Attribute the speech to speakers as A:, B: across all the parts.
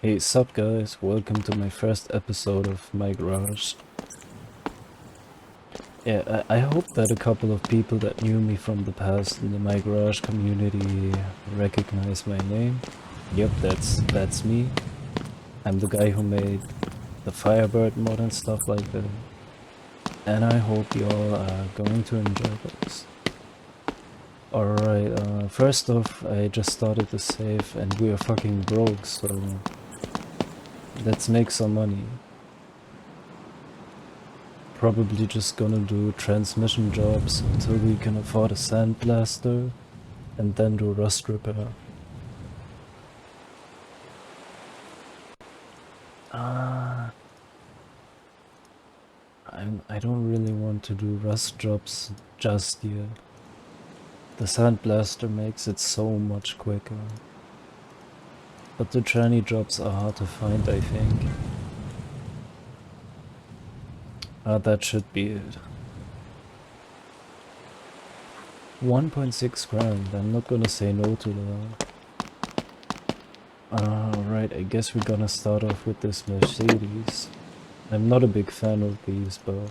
A: Hey, sup guys, welcome to my first episode of my garage. Yeah, I hope that a couple of people that knew me from the past in the my garage community recognize my name. Yep, that's me. I'm the guy who made the Firebird mod and stuff like that. And I hope you all are going to enjoy this. Alright, first off, I just started the save and we are fucking broke, so let's make some money. Probably just gonna do transmission jobs until we can afford a sandblaster and then do rust repair. I don't really want to do rust jobs just yet. The sandblaster makes it so much quicker. But the tranny jobs are hard to find, I think. That should be it. 1.6 grand, I'm not gonna say no to that. Alright, I guess we're gonna start off with this Mercedes. I'm not a big fan of these, but...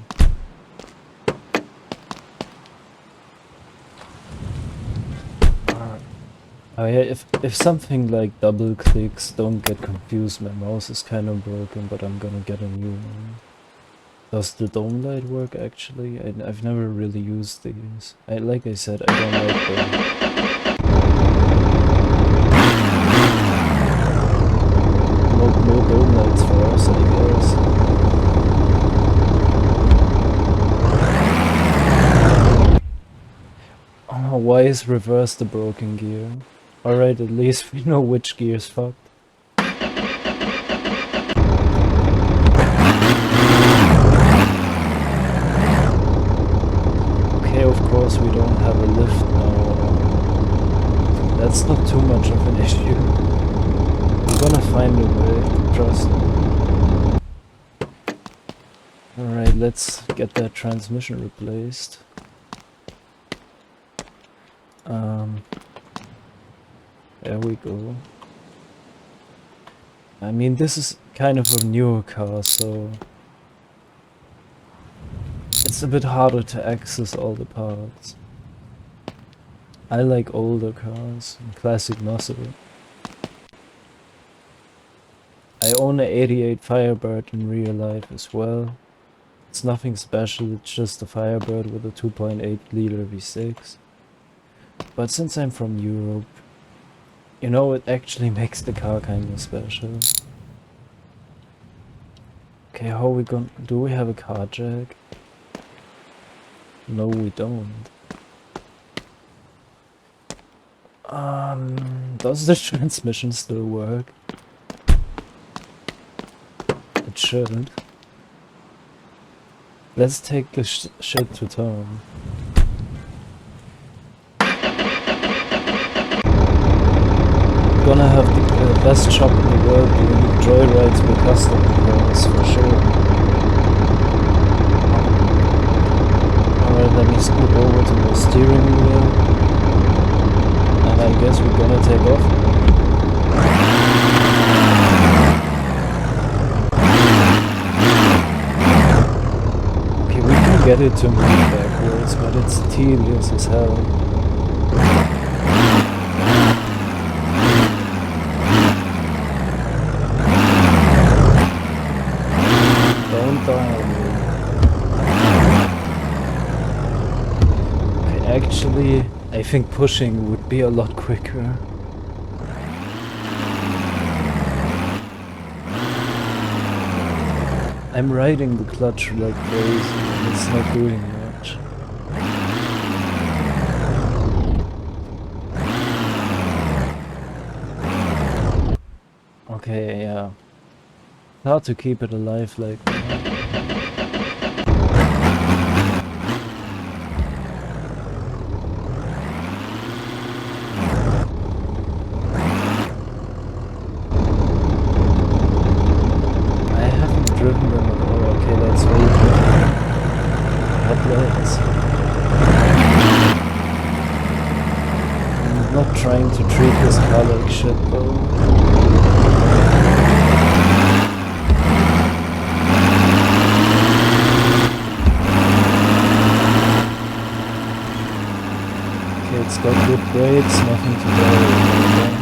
A: Oh yeah, if something like double clicks, don't get confused, my mouse is kinda broken, but I'm gonna get a new one. Does the dome light work actually? I've never really used these. Like I said, I don't like them. No dome lights for us, I guess. Oh, why is reverse the broken gear? Alright, at least we know which gear's fucked. Of course we don't have a lift now. That's not too much of an issue. We're gonna find a way, trust me. Alright, let's get that transmission replaced. There we go. I mean, this is kind of a newer car, so... it's a bit harder to access all the parts. I like older cars, classic muscle. I own an '88 Firebird in real life as well. It's nothing special, it's just a Firebird with a 2.8 liter V6. But since I'm from Europe, you know, it actually makes the car kinda special. Okay, how are we gonna... do we have a car jack? No, we don't. Does the transmission still work? It should. Let's take the shit to town. Gonna have the best shop in the world doing joyrides with custom cars, for sure. Alright, let me scoot over to the steering wheel. And I guess we're gonna take off. Okay, we can get it to move backwards, but it's tedious as hell. Don't die. Actually, I think pushing would be a lot quicker. I'm riding the clutch like crazy and it's not doing much. Okay, yeah. Hard to keep it alive like that. Driven them at all. Okay, that's really good. Headlights. I'm not trying to treat this car like shit though. it's nothing to worry about.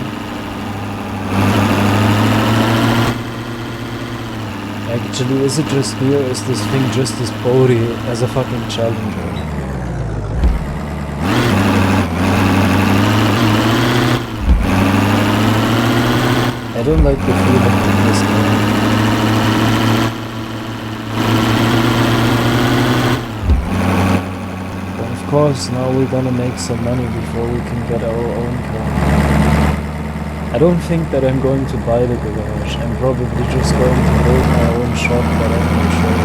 A: Actually, is it just me or is this thing just as body as a fucking challenger? I don't like the feeling of this game. But of course, now we're gonna make some money before we can get our own car. I don't think that I'm going to buy the garage. I'm probably just going to build my own shop, but I'm not sure.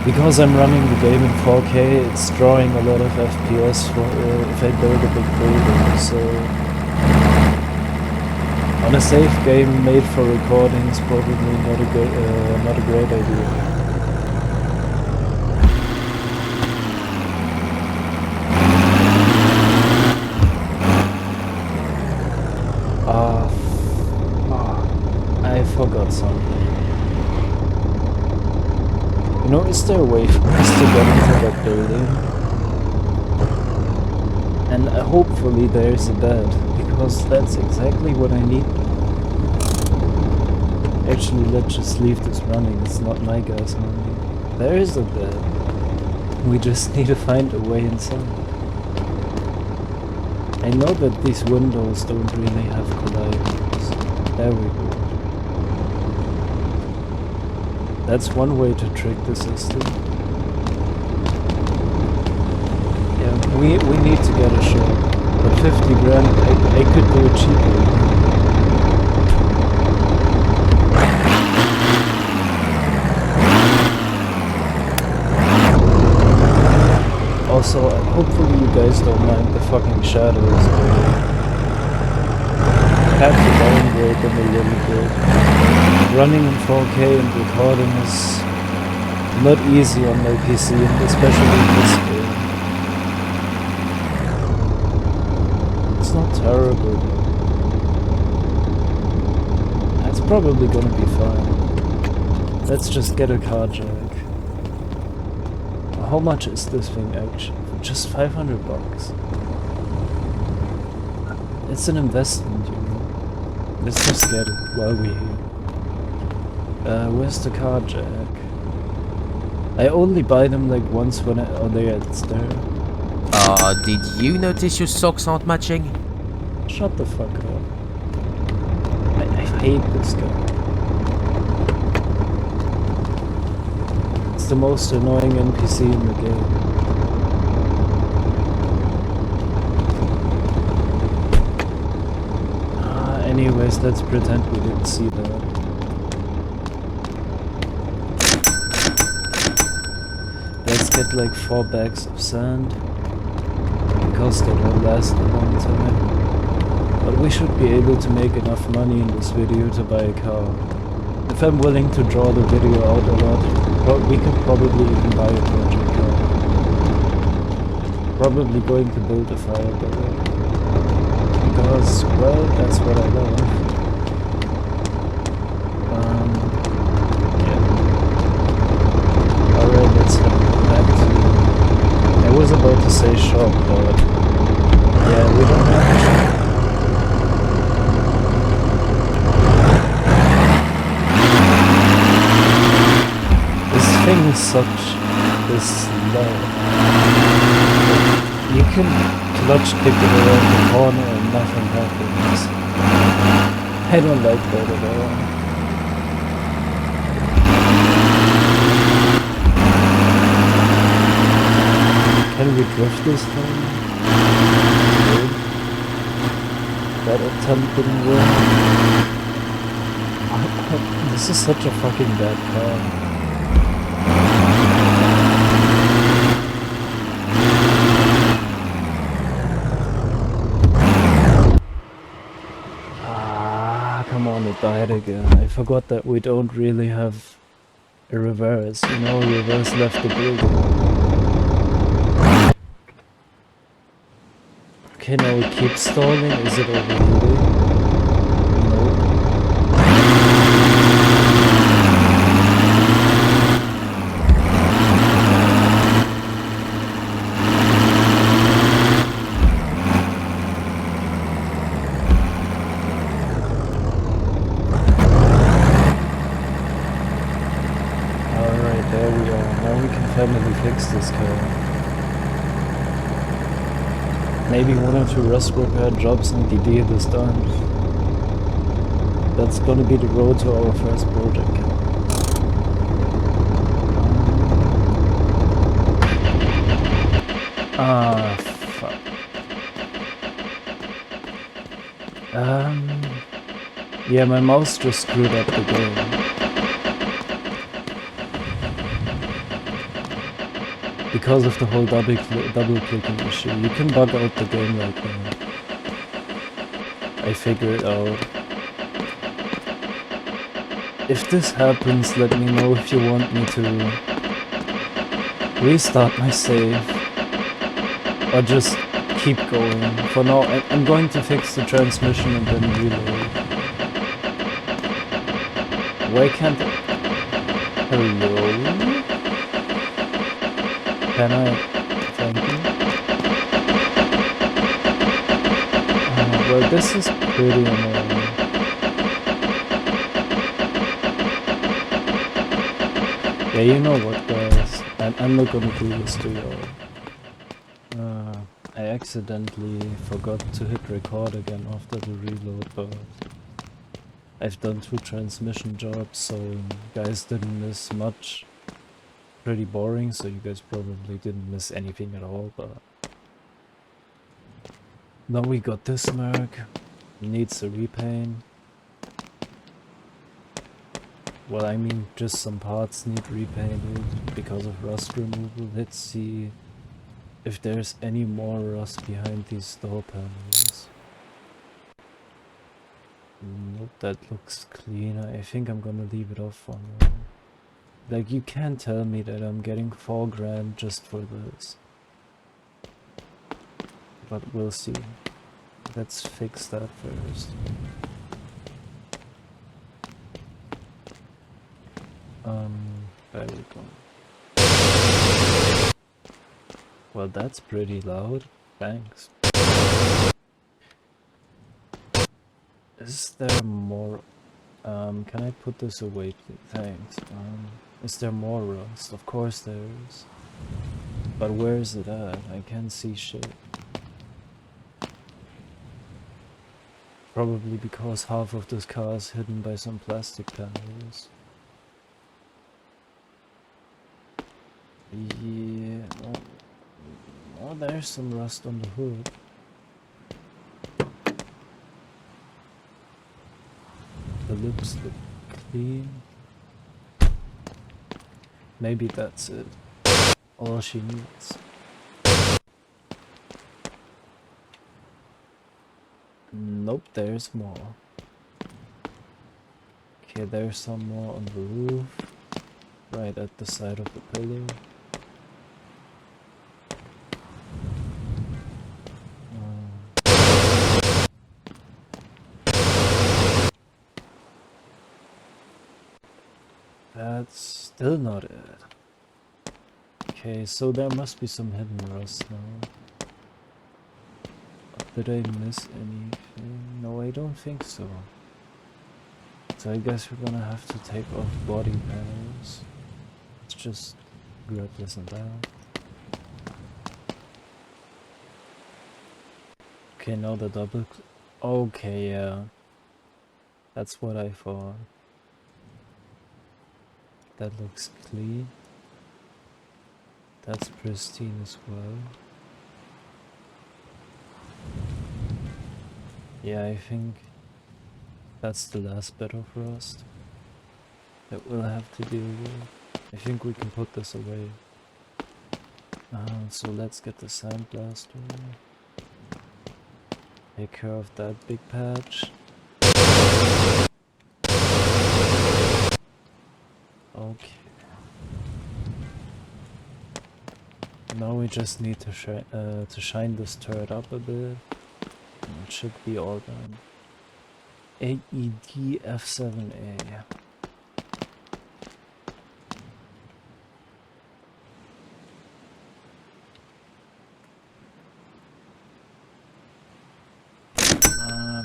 A: Because I'm running the game in 4K, it's drawing a lot of FPS for if I build a big building, so... On a safe game made for recording is probably not a great idea. I forgot something. You know, is there a way for us to get into that building? And hopefully there's a bed, because that's exactly what I need. Actually, let's just leave this running, it's not my gas money. There is a bed. We just need to find a way inside. I know that these windows don't really have colliders. There we go. That's one way to trick the system. Yeah, we need to get a shop. But 50 grand, I could do it cheaper. Also, hopefully you guys don't mind the fucking shadows. I have to downgrade them a little bit. Running in 4K and recording is not easy on my PC, and especially in this game. It's not terrible. It's probably gonna be fine. Let's just get a car jack. How much is this thing actually? Just 500 bucks. It's an investment, you know. Let's just get it while we're here. Where's the car jack? I only buy them like once when oh there, it's there.
B: Did you notice your socks aren't matching?
A: Shut the fuck up. I hate this guy. It's the most annoying NPC in the game. Anyways, let's pretend we didn't see that. Let's get like 4 bags of sand, because they don't last a long time. But we should be able to make enough money in this video to buy a car. If I'm willing to draw the video out a lot, we could probably even buy a project car. Probably going to build a Firebird. Because, well, that's what I love. Yeah. Alright, let's head back to... I was about to say shop, but... Yeah, we don't have a shop. This thing is slow. You can clutch kick it around the corner and nothing happens. I don't like that at all. Can we drift this thing? Good. That attempt didn't work. This is such a fucking bad car. Come on, it died again. I forgot that we don't really have a reverse. You know, reverse left the building. Okay, now it keeps stalling. Is it overheating? Nope. family fix this car. Maybe 1 or 2 rust repair jobs and the deal is done. That's gonna be the road to our first project. Ah, fuck. Yeah, my mouse just screwed up the game. Because of the whole double clicking issue. You can bug out the game like that. I figured out. If this happens, let me know if you want me to restart my save. Or just keep going. For now, I'm going to fix the transmission and then reload. Why can't I? Hello? Can I? Thank you. Well, this is pretty annoying. Yeah, you know what, guys. I'm not gonna do this to y'all. I accidentally forgot to hit record again after the reload, but I've done 2 transmission jobs, so you guys didn't miss much. Pretty boring, so you guys probably didn't miss anything at all, but now we got this Merc. Needs a repaint. Well, I mean, just some parts need repainted because of rust removal. Let's see if there's any more rust behind these door panels. Nope, that looks clean. I think I'm gonna leave it off for now. Like, you can't tell me that I'm getting $4 grand just for this. But we'll see. Let's fix that first. There we go. Well, that's pretty loud. Thanks. Is there more? Can I put this away, please? Thanks. Is there more rust? Of course there is. But where is it at? I can't see shit. Probably because half of this car is hidden by some plastic panels. Yeah. Oh, there's some rust on the hood. The lips look clean. Maybe that's it. All she needs. Nope, there's more. Okay, there's some more on the roof. Right at the side of the pillar. That's still not it. Okay, so there must be some hidden rust now. Did I miss anything? No, I don't think so. So I guess we're gonna have to take off body panels. Let's just grab this and that. Okay, now the double... Okay, yeah. That's what I thought. That looks clean. That's pristine as well. Yeah, I think that's the last bit of rust that we'll have to deal with. I think we can put this away. So let's get the sandblaster. Take care of that big patch. Okay. Now we just need to shine this turret up a bit. It should be all done. AED F7A.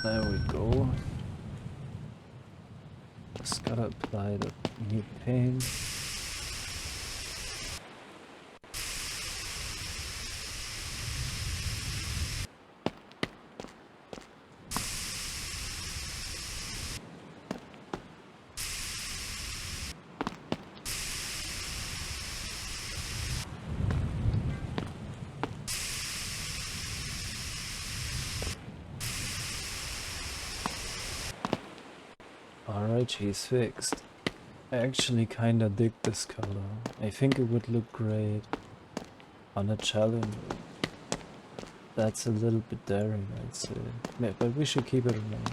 A: There we go. Just gotta apply the new paint. Alright, she's fixed. I actually kinda dig this color. I think it would look great on a Challenger. That's a little bit daring, I'd say. But we should keep it around.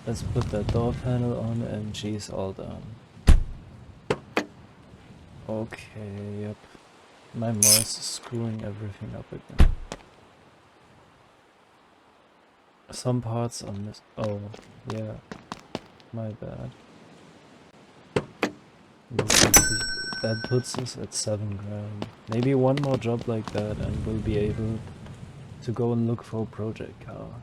A: Let's put that door panel on and she's all done. Okay, yep. My mouse is screwing everything up again. Some parts are oh, yeah. My bad. That puts us at 7 grand. Maybe one more job like that and we'll be able to go and look for a project car.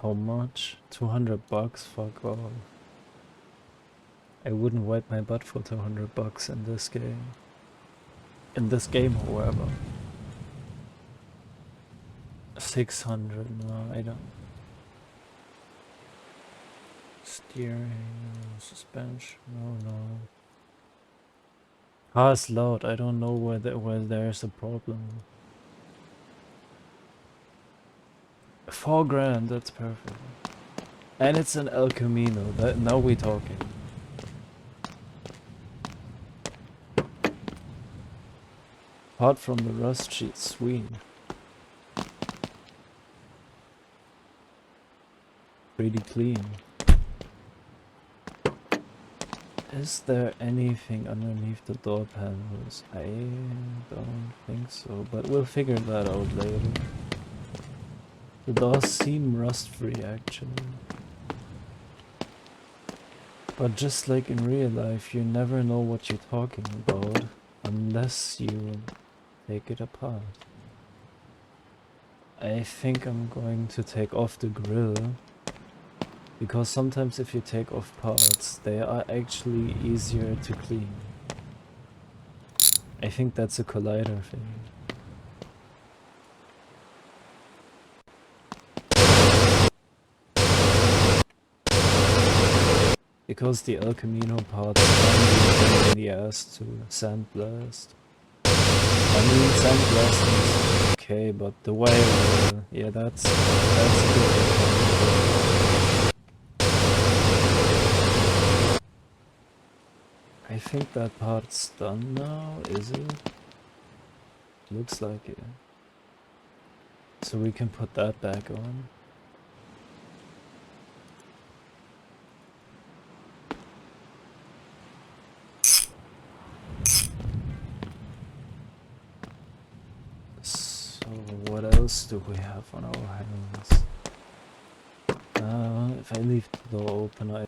A: How much? 200 bucks? Fuck off. I wouldn't wipe my butt for 200 bucks in this game. In this game, however. 600, no, I don't. Steering, suspension, no. Car's loud, I don't know where there's a problem. 4 grand, that's perfect. And it's an El Camino, now we're talking. Apart from the rust, she's sweet. Pretty clean. Is there anything underneath the door panels? I don't think so, but we'll figure that out later. The doors seem rust-free actually. But just like in real life, you never know what you're talking about unless you take it apart. I think I'm going to take off the grill. Because sometimes if you take off parts, they are actually easier to clean. I think that's a collider thing. Because the El Camino parts can be in the ass to sandblast. I mean, sandblasting is okay, but the way, yeah, that's a different thing. I think that part's done now, is it? Looks like it. So we can put that back on. So what else do we have on our hands? If I leave the door open, I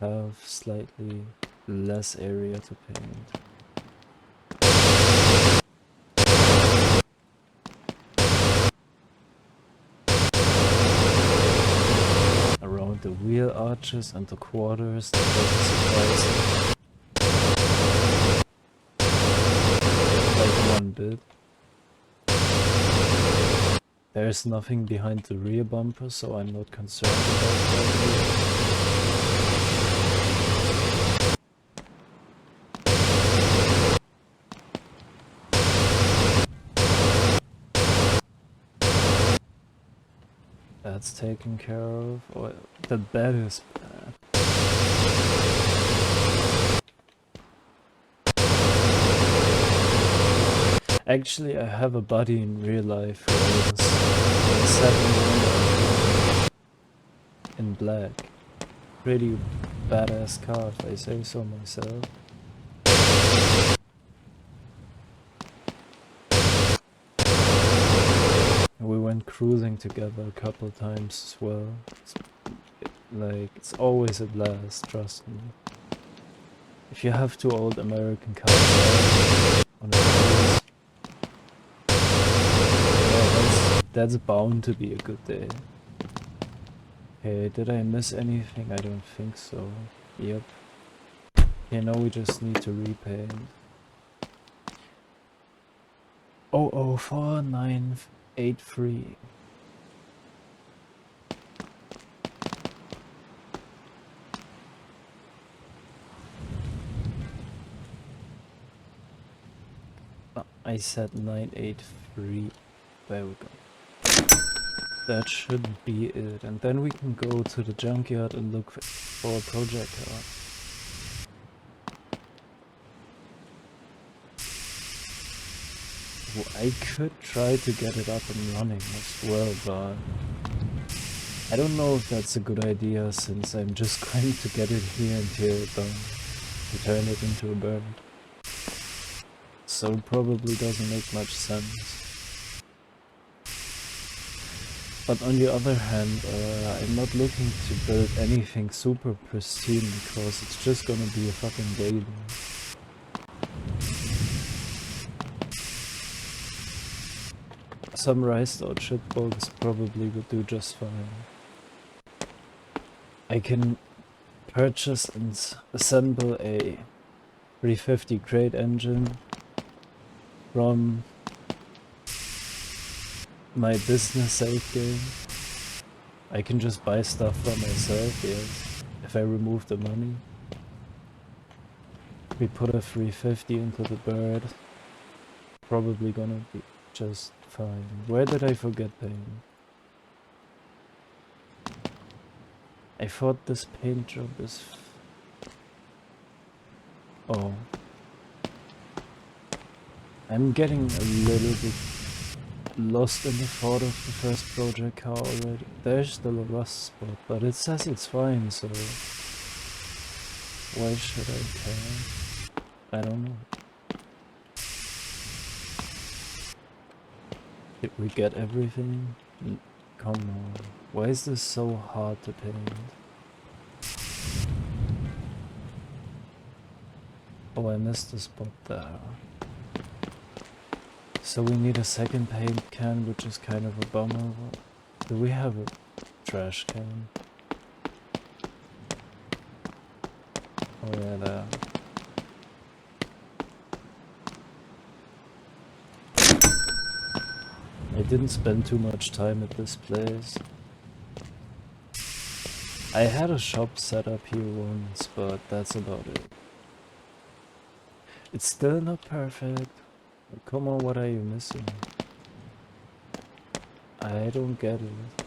A: have slightly less area to paint. Around the wheel arches and the quarters, that doesn't surprise me. Like one bit. There's nothing behind the rear bumper, so I'm not concerned about that. That's taken care of. Oh, the bed is bad. Actually, I have a buddy in real life who owns a 7 in black. Pretty badass car, if I say so myself. We went cruising together a couple times as well. It's always a blast, trust me. If you have 2 old American cars on a cruise, yeah, that's bound to be a good day. Okay, did I miss anything? I don't think so. Yep. Okay, now we just need to repaint. 004-983. I said 983. There we go. That should be it. And then we can go to the junkyard and look for a project car. Well, I could try to get it up and running as well, but I don't know if that's a good idea, since I'm just going to get it here and tear it down to turn it into a bird. So it probably doesn't make much sense. But on the other hand, I'm not looking to build anything super pristine, because it's just gonna be a fucking daily. Some riced out shitballs probably would do just fine. I can purchase and assemble a 350 crate engine from my business save game. I can just buy stuff for myself, yes, if I remove the money. We put a 350 into the bird, probably gonna be just fine. Where did I forget paint? I thought this paint job is... Oh. I'm getting a little bit lost in the thought of the first project car already. There's still a rust spot, but it says it's fine, so... Why should I care? I don't know. Did we get everything? Come on. Why is this so hard to paint? Oh, I missed the spot there. So we need a second paint can, which is kind of a bummer. Do we have a trash can? Oh yeah, there. I didn't spend too much time at this place. I had a shop set up here once, but that's about it. It's still not perfect. Come on, what are you missing? I don't get it.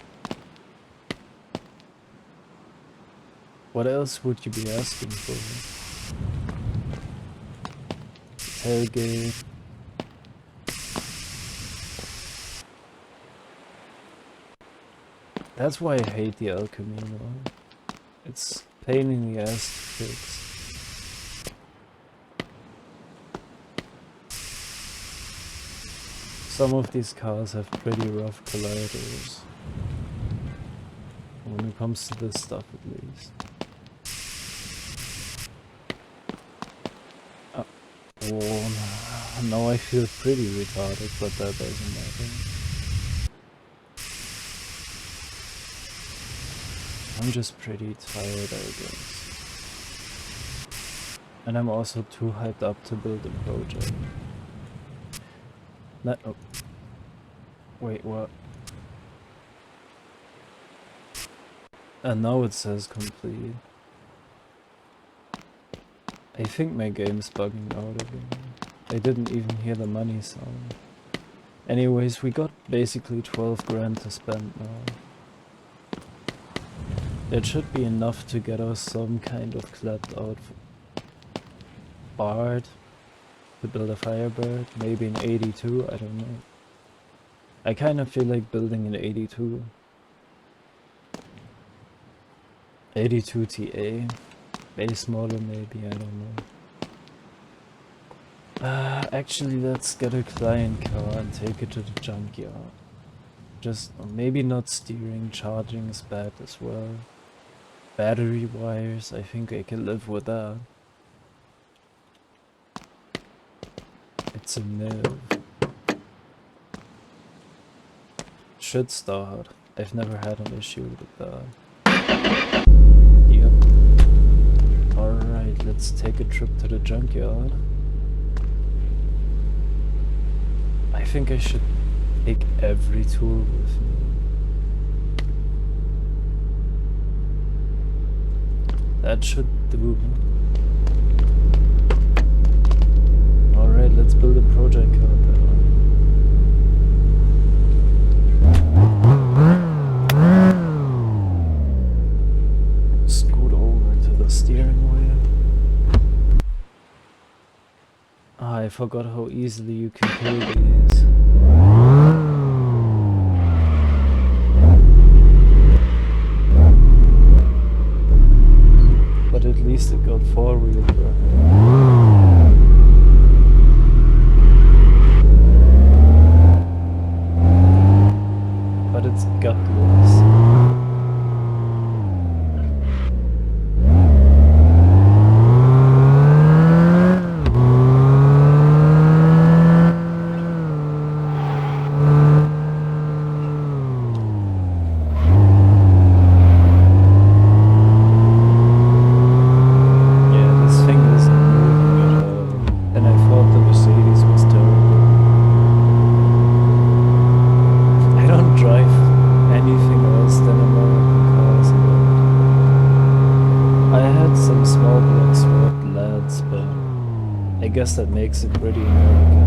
A: What else would you be asking for? Tailgate. That's why I hate the El Camino. It's pain in the ass to fix. Some of these cars have pretty rough colliders. When it comes to this stuff, at least. Oh, now I feel pretty retarded, but that doesn't matter. I'm just pretty tired, I guess. And I'm also too hyped up to build a project. Oh. Wait, what? And now it says complete. I think my game's bugging out again. I didn't even hear the money sound. Anyways, we got basically 12 grand to spend now. That should be enough to get us some kind of clapped out Bard to build a Firebird, maybe an 82, I don't know. I kind of feel like building an 82. 82 TA, base model maybe, I don't know. Actually let's get a client car and take it to the junkyard. Just maybe not steering, charging is bad as well. Battery wires, I think I can live with that. It's a mill. Should start. I've never had an issue with that. Yep. Alright, let's take a trip to the junkyard. I think I should take every tool with me. That should do. Alright, let's build a project car. I forgot how easily you can kill these. But at least it got 4-wheel drive. But it's gutless. I guess that makes it pretty American.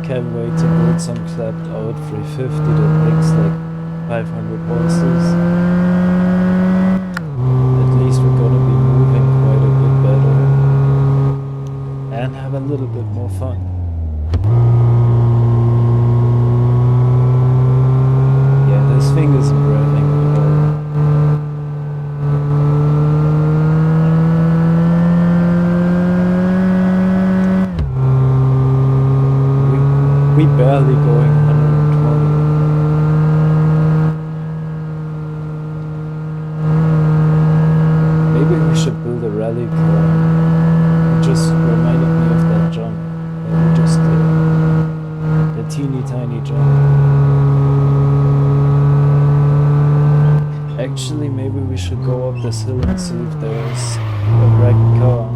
A: Can't wait to build some clapped out 350 that makes like 500 horses. At least we're gonna be moving quite a bit better and have a little bit more fun. This thing isn't revving at all. We barely going 120. Maybe we should build a rally car. It just reminded me of that jump that we just did. The teeny tiny jump. Actually, maybe we should go up this hill and see if there's a wrecked car.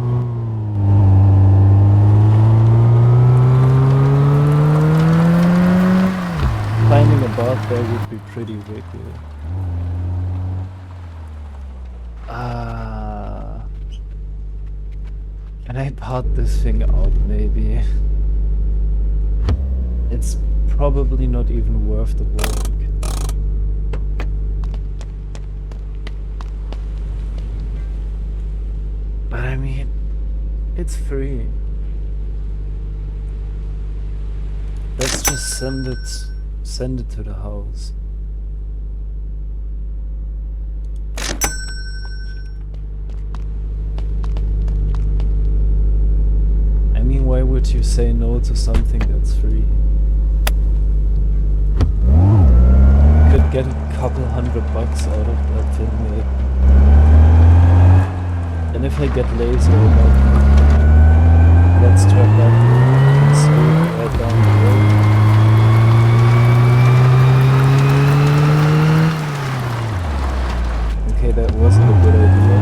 A: Finding a bot there would be pretty wicked. Can I part this thing out, maybe? It's probably not even worth the work. But I mean, it's free. Let's just send it to the house. I mean, why would you say no to something that's free? Could get a couple $100 out of that thing, maybe. And if I get lazy about it, let's turn back and speed right down the road. Okay, that wasn't a good idea.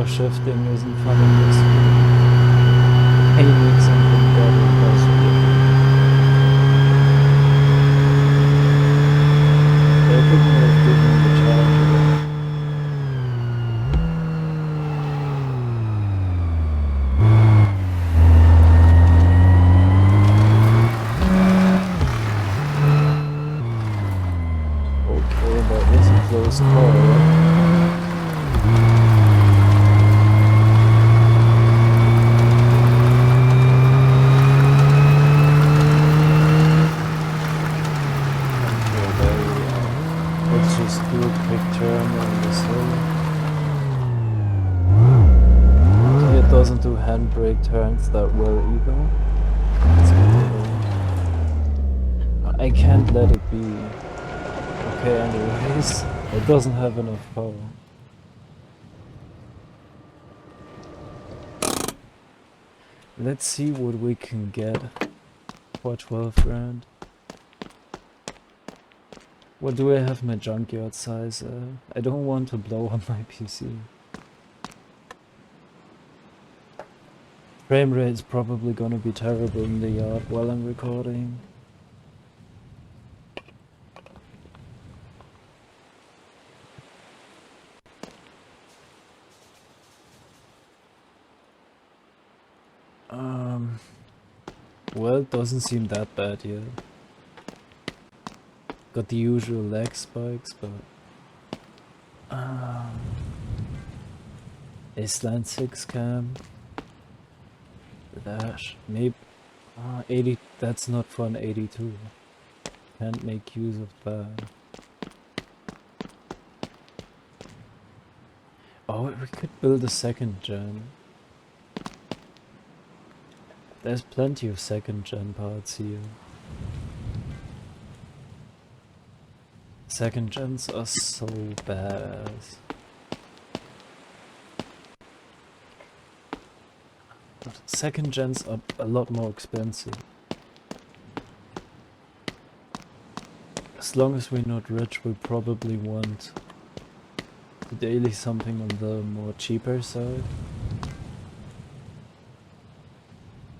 A: Shifting isn't fun in this game. I need something better possible. They couldn't have given me the charger. Okay, that was a close call. Doesn't do handbrake turns that well either. That's good to know. I can't let it be. Okay, anyways, it doesn't have enough power. Let's see what we can get for 12 grand. What do I have my junkyard size? I don't want to blow on my PC. Frame rate's probably gonna be terrible in the yard while I'm recording. Well, it doesn't seem that bad yet. Got the usual lag spikes, but... Island 6 cam. Dash. Maybe... 80... That's not for an 82. Can't make use of that. Oh, we could build a second gen. There's plenty of second gen parts here. Second gens are so badass. But second gens are a lot more expensive. As long as we're not rich, we probably want daily something on the more cheaper side.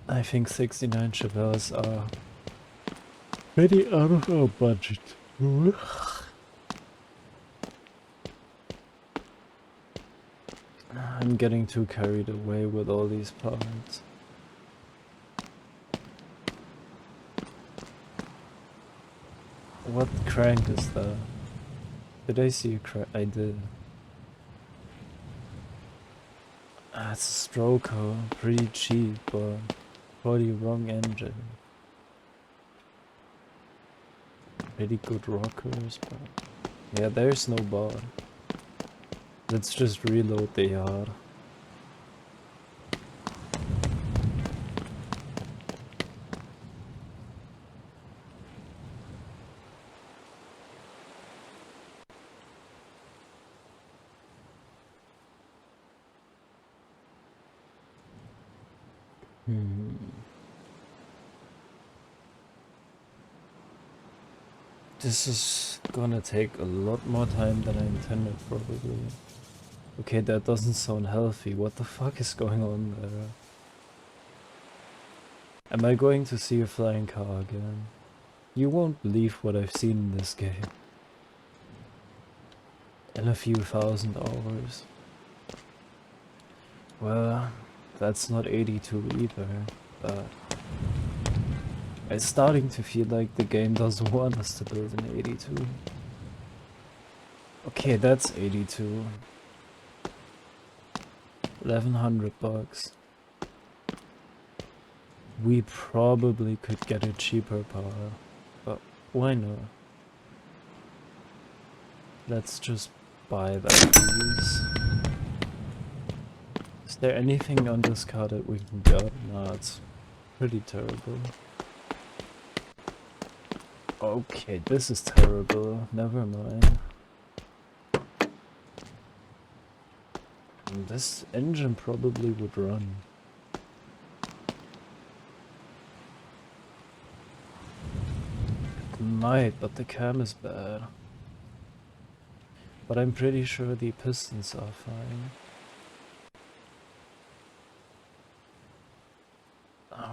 A: I think 69 Chevelles are pretty out of our budget. I'm getting too carried away with all these parts. What crank is that? Did I see a crank? I did. It's a stroker, pretty cheap, but probably wrong engine. Pretty good rockers, but yeah, there's no bar. Let's just reload the yard. This is gonna take a lot more time than I intended, probably. Okay, that doesn't sound healthy. What the fuck is going on there? Am I going to see a flying car again? You won't believe what I've seen in this game. In a few thousand hours. Well, that's not 82 either, but... It's starting to feel like the game doesn't want us to build an 82. Okay, that's 82. 1100 bucks. We probably could get a cheaper power, but why not? Let's just buy that, please. Is there anything on this car that we can get? No, it's pretty terrible. Okay, this is terrible. Never mind. This engine probably would run. It might, but the cam is bad. But I'm pretty sure the pistons are fine.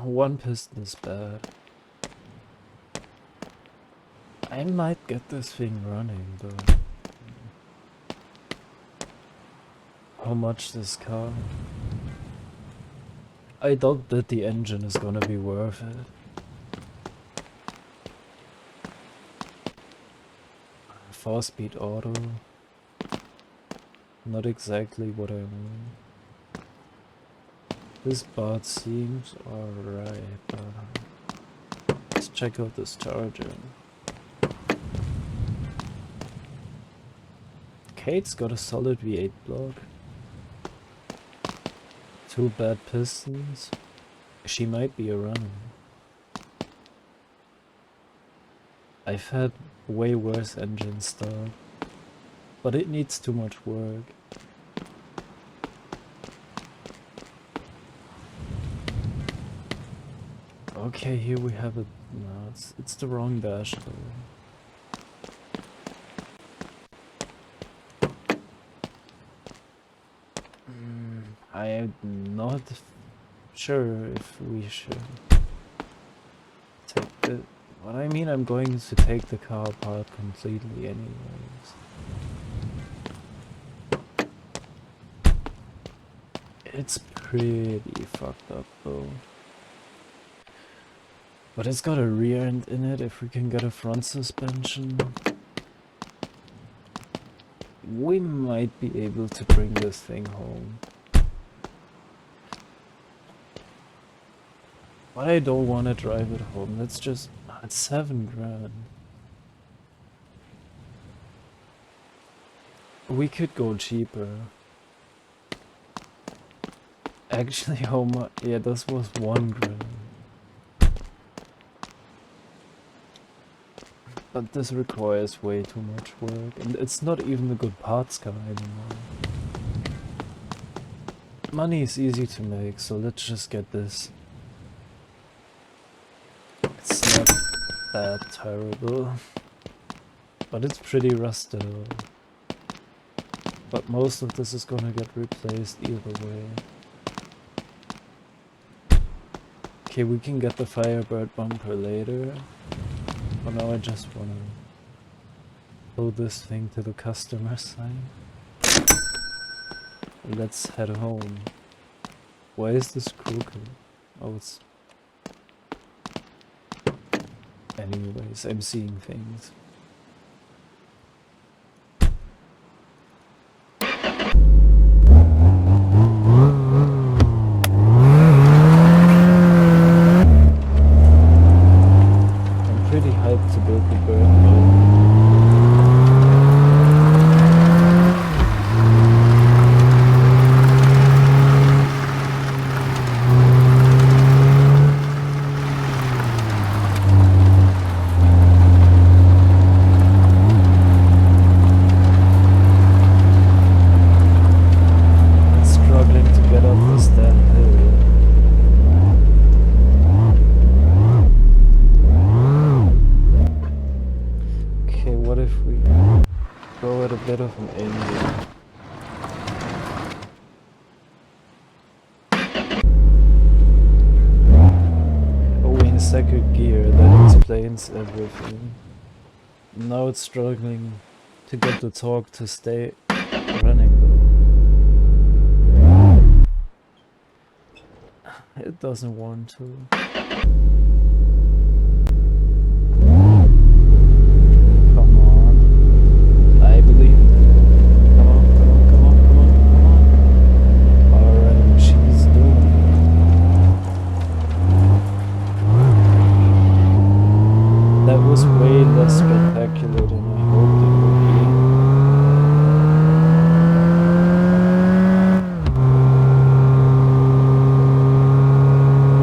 A: One piston is bad. I might get this thing running, but... How much this car? I doubt that the engine is gonna be worth it. 4-speed auto. Not exactly what I want. This part seems alright, but... Let's check out this charger. Kate's got a solid V8 block. 2 bad pistons. She might be a runner. I've had way worse engine start, but it needs too much work. Okay, here we have a... No, it's the wrong dash though. I'm not sure if we should take the... What I mean, I'm going to take the car apart completely anyways. It's pretty fucked up though. But it's got a rear end in it. If we can get a front suspension, we might be able to bring this thing home. But I don't want to drive it home. Let's just... It's 7 grand. We could go cheaper. Actually, how much? Yeah, this was 1 grand. But this requires way too much work, and it's not even a good parts car anymore. Money is easy to make, so let's just get this. It's not that terrible, but it's pretty rusted out. But most of this is gonna get replaced either way. Okay, we can get the Firebird bumper later. For now I just wanna load this thing to the customer side. Let's head home. Why is this crooked? Oh, it's... Anyways, I'm seeing things. To build the bird. It's struggling to get up this damn hill. What if we go at a bit of an angle? Oh, in second gear, that explains everything. Now it's struggling to get the torque to stay running though. It doesn't want to. Way less spectacular than I hoped it would be.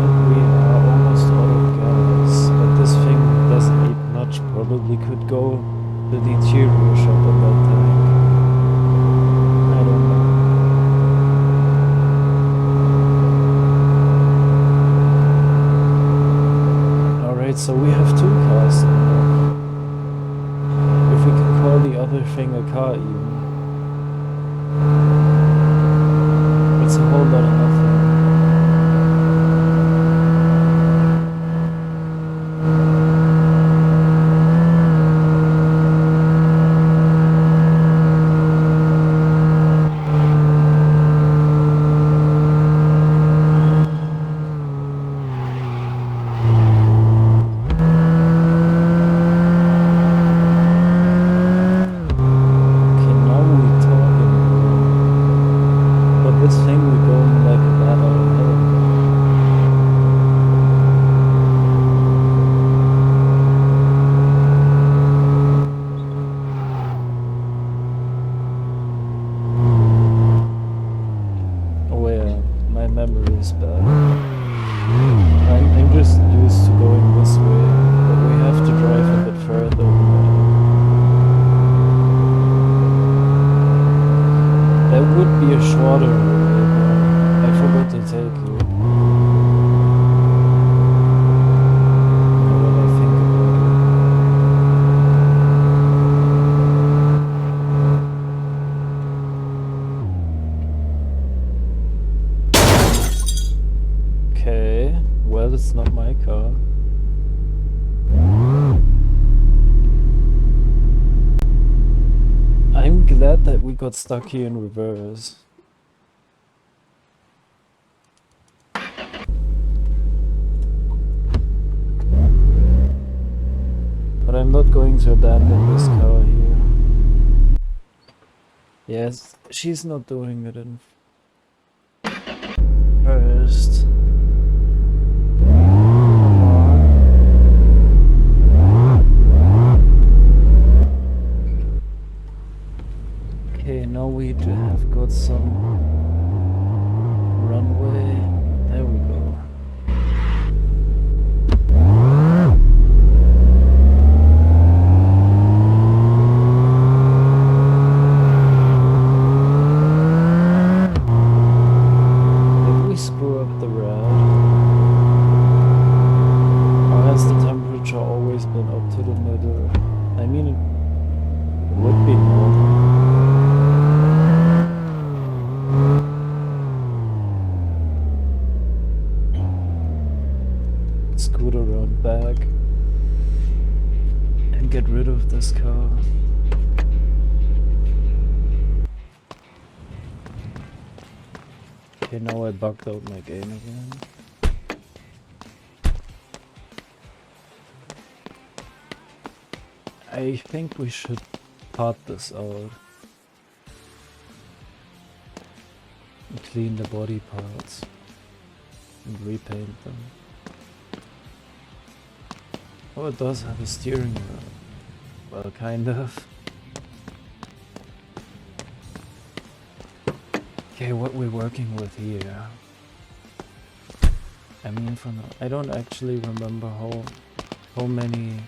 A: And we are almost out of gas, but this thing doesn't need much. Probably could go to the interior shop at that tank. I don't know. Alright, so we have 2 cars now. If we can call the other thing a car even. It's a whole lot of nothing. I'm just used to going this way, but we have to drive a bit further now. There would be a shorter way, but I forgot to take it. Now that I think about it. Okay, well, it's not my car. I'm glad that we got stuck here in reverse. not going to abandon this car here. Yes, she's not doing it in first. Okay, now we do have got some runway. There we go. Did we screw up the red? Or has the temperature always been up to the middle? I mean, it would be normal. Scoot around back and get rid of this car. Okay, now I bugged out my game again. I think we should part this out and clean the body parts and repaint them. Oh, it does have a steering wheel. Well, kind of. Okay, what we're working with here. I mean, I don't actually remember how many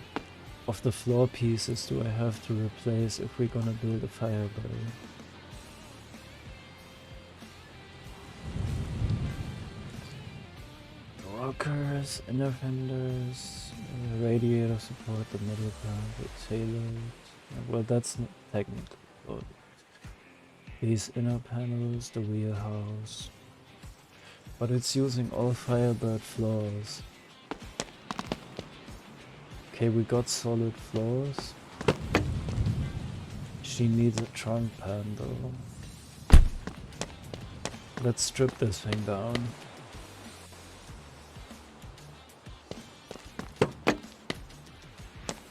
A: of the floor pieces do I have to replace if we're gonna build a Firebird. Rockers, inner fenders, radiator support, the middle part, the taillight. Well, that's not technically loaded. These inner panels, the wheelhouse. But it's using all Firebird floors. Okay, we got solid floors. She needs a trunk pan though. Let's strip this thing down.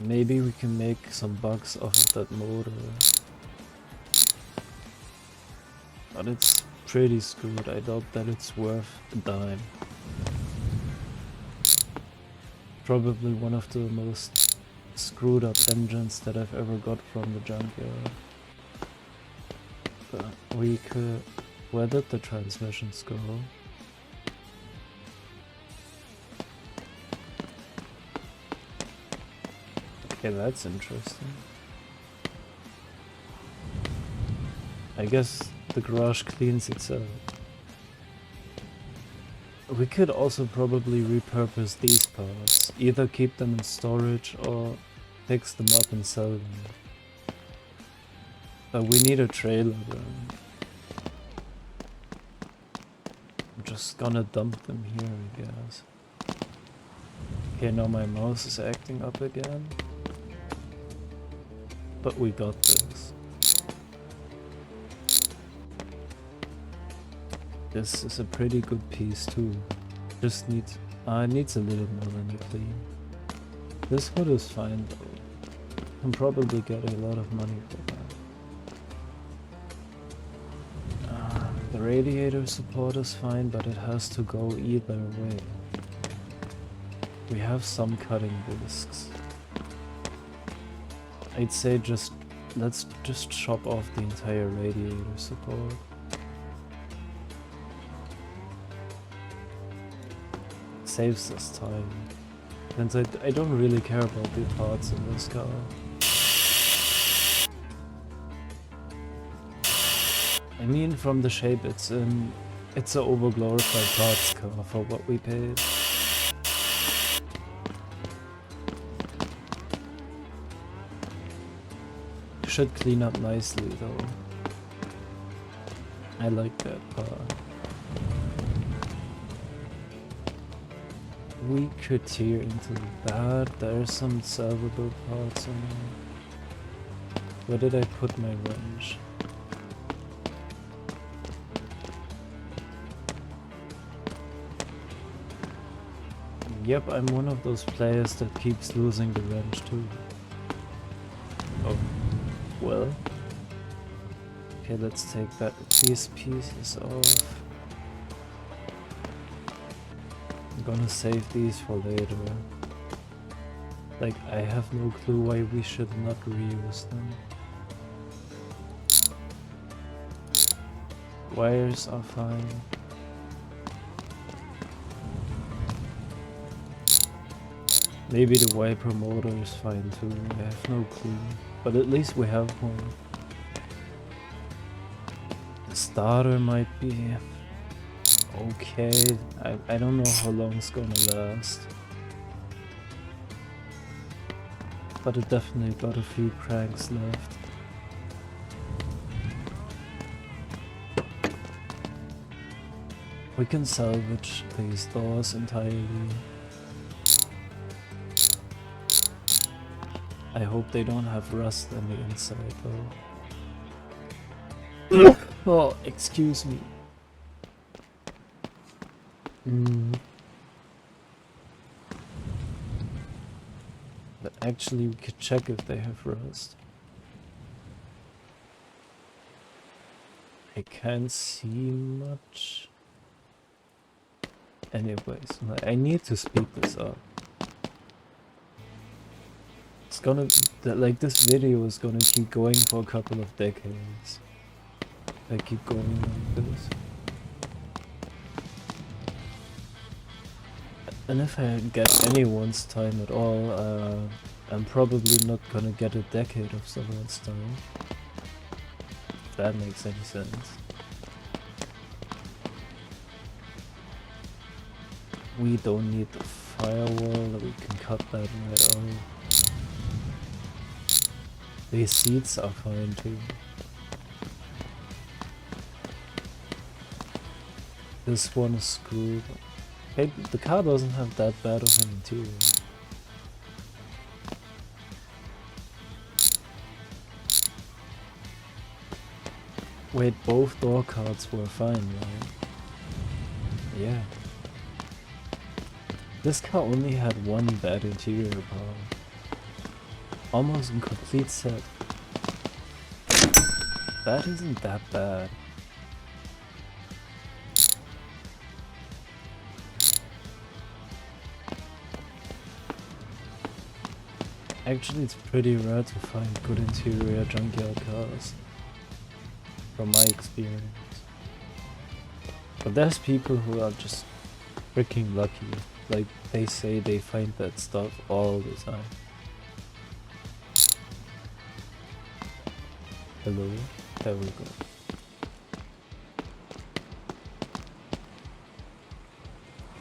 A: Maybe we can make some bugs off of that motor. But it's pretty screwed. I doubt that it's worth a dime. Probably one of the most screwed up engines that I've ever got from the junkyard. But we could... Where did the transmissions go? Okay, that's interesting. I guess the garage cleans itself. We could also probably repurpose these parts. Either keep them in storage or fix them up and sell them. But we need a trailer then. I'm just gonna dump them here, I guess. Okay, now my mouse is acting up again. But we got this. This is a pretty good piece too. Just needs... it needs a little more than a clean. This hood is fine though. Can probably get a lot of money for that. The radiator support is fine, but it has to go either way. We have some cutting discs. I'd say let's just chop off the entire radiator support. Saves us time. Since I don't really care about the parts in this car. I mean, from the shape it's in, it's a overglorified parts car for what we paid. Should clean up nicely though. I like that part. We could tear into that. There's some salvable parts in there. Where did I put my wrench? Yep, I'm one of those players that keeps losing the wrench too. Oh, well. Okay, let's take these pieces off. I'm gonna save these for later. Like, I have no clue why we should not reuse them. Wires are fine. Maybe the wiper motor is fine too, I have no clue. But at least we have one. The starter might be okay. I don't know how long it's gonna last. But it definitely got a few cranks left. We can salvage these doors entirely. I hope they don't have rust on the inside though. Oh, excuse me. But actually we could check if they have rust. I can't see much. Anyways, I need to speed this up. It's gonna, like, this video is gonna keep going for a couple of decades. I keep going like this. And if I get anyone's time at all, I'm probably not gonna get a decade of someone's time. If that makes any sense. We don't need the firewall, we can cut that right out. These seats are fine too. This one is screwed. Hey, the car doesn't have that bad of an interior. Wait, both door cards were fine, right? Yeah. This car only had one bad interior part. Almost a complete set. That isn't that bad. Actually, it's pretty rare to find good interior junkyard cars, from my experience. But there's people who are just freaking lucky. Like, they say they find that stuff all the time. Hello? There we go.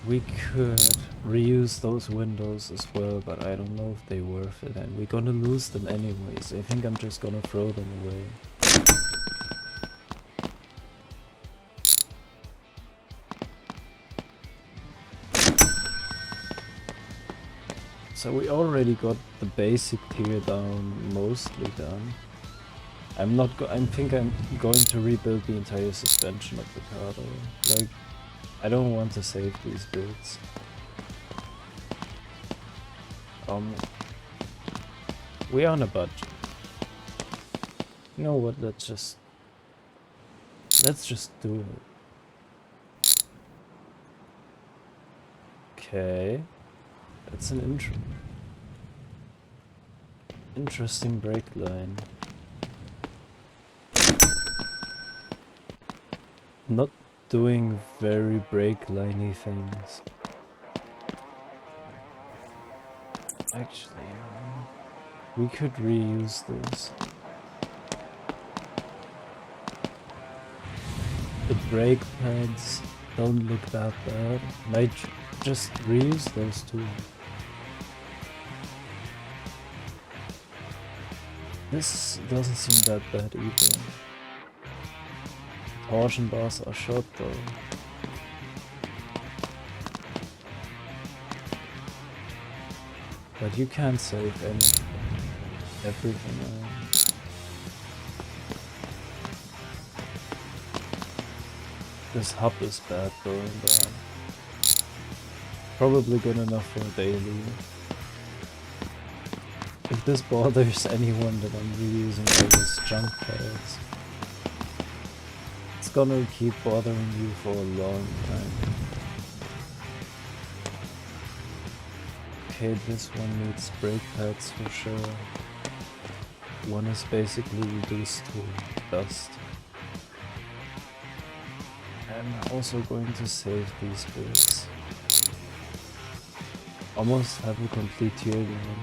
A: We could reuse those windows as well, but I don't know if they're worth it, and we're gonna lose them anyways. I think I'm just gonna throw them away. So we already got the basic tier down, mostly done. I think I'm going to rebuild the entire suspension of the car though. Like, I don't want to save these builds. We're on a budget. You know what, let's just do it. Okay. That's an interesting brake line. Not doing very brake liney things. Actually, we could reuse this. The brake pads don't look that bad. Might just reuse those two. This doesn't seem that bad either. Torsion bars are short though. But you can't save everything. This hub is bad going down. Probably good enough for a daily. If this bothers anyone that I'm reusing all these junk parts, it's gonna keep bothering you for a long time. Okay, this one needs brake pads for sure. One is basically reduced to dust. I'm also going to save these bits. Almost have a complete tier one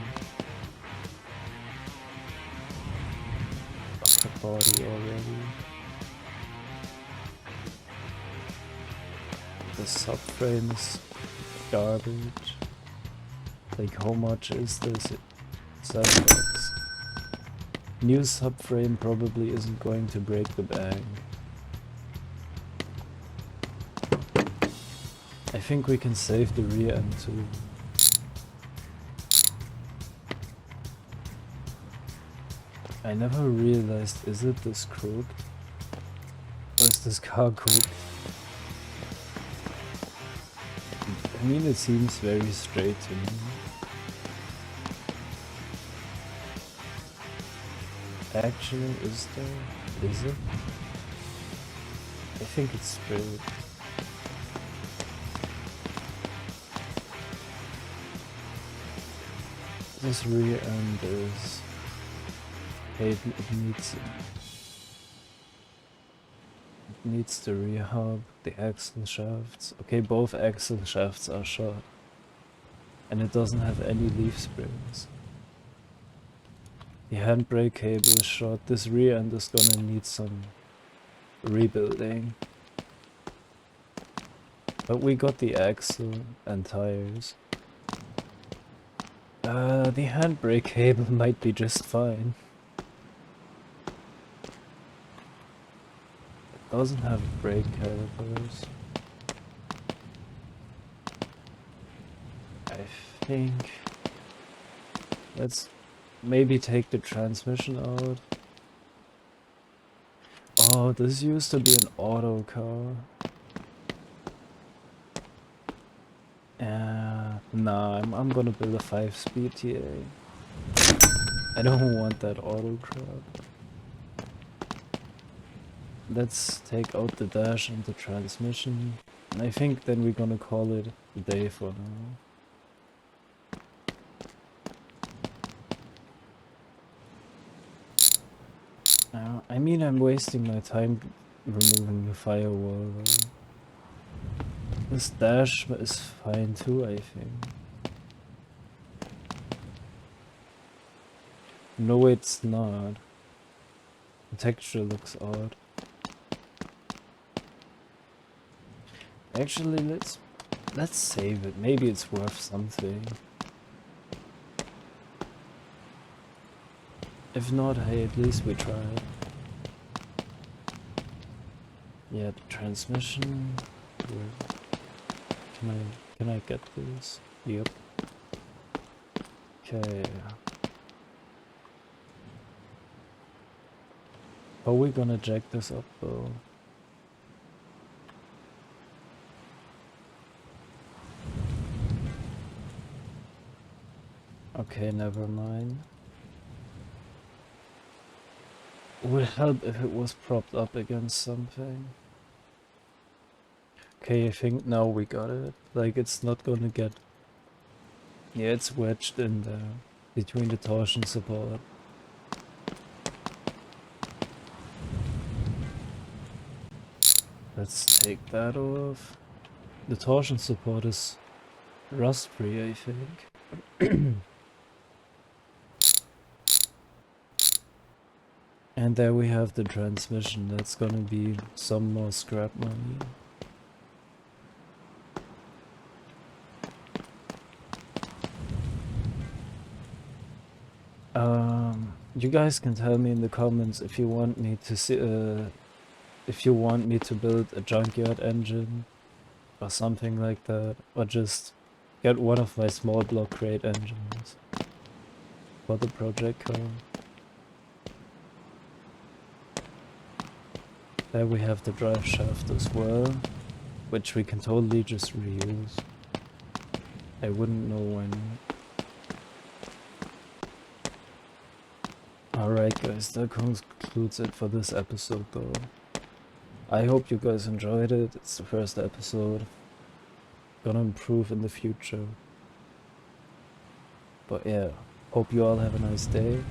A: of the body already. The subframe is garbage. Like, how much is this? $7. New subframe probably isn't going to break the bank. I think we can save the rear end too. I never realized, is it this crooked? Or is this car crooked? I mean, it seems very straight to me. Actually, is there? Is it? I think it's straight. This rear end is... it needs the rear hub, the axle shafts. Okay, both axle shafts are shot. And it doesn't have any leaf springs. The handbrake cable is shot. This rear end is gonna need some rebuilding. But we got the axle and tires. The handbrake cable might be just fine. It doesn't have brake calipers. I think... let's maybe take the transmission out. Oh, this used to be an auto car. Nah, I'm gonna build a 5-speed TA. I don't want that auto crap. Let's take out the dash and the transmission. And I think then we're gonna call it a day for now. I mean, I'm wasting my time removing the firewall though. This dash is fine too, I think. No, it's not. The texture looks odd. Actually, let's save it. Maybe it's worth something. If not, hey, at least we tried. Yeah, the transmission. Can I get this? Yep. Okay. How are we gonna jack this up though? Okay, never mind. It would help if it was propped up against something. Okay, I think now we got it. Like, it's not gonna get... yeah, it's wedged in there, between the torsion support. Let's take that off. The torsion support is rust-free, I think. And there we have the transmission. That's gonna be some more scrap money. You guys can tell me in the comments if you want me to see, if you want me to build a Junkyard engine or something like that, or just get one of my small block crate engines for the project car. There we have the drive shaft as well, which we can totally just reuse. I wouldn't know why not. Alright guys, that concludes it for this episode though. I hope you guys enjoyed it. It's the first episode. Gonna improve in the future. But yeah, hope you all have a nice day.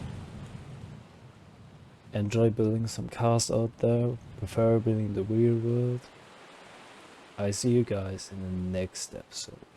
A: Enjoy building some cars out there, preferably in the real world. I see you guys in the next episode.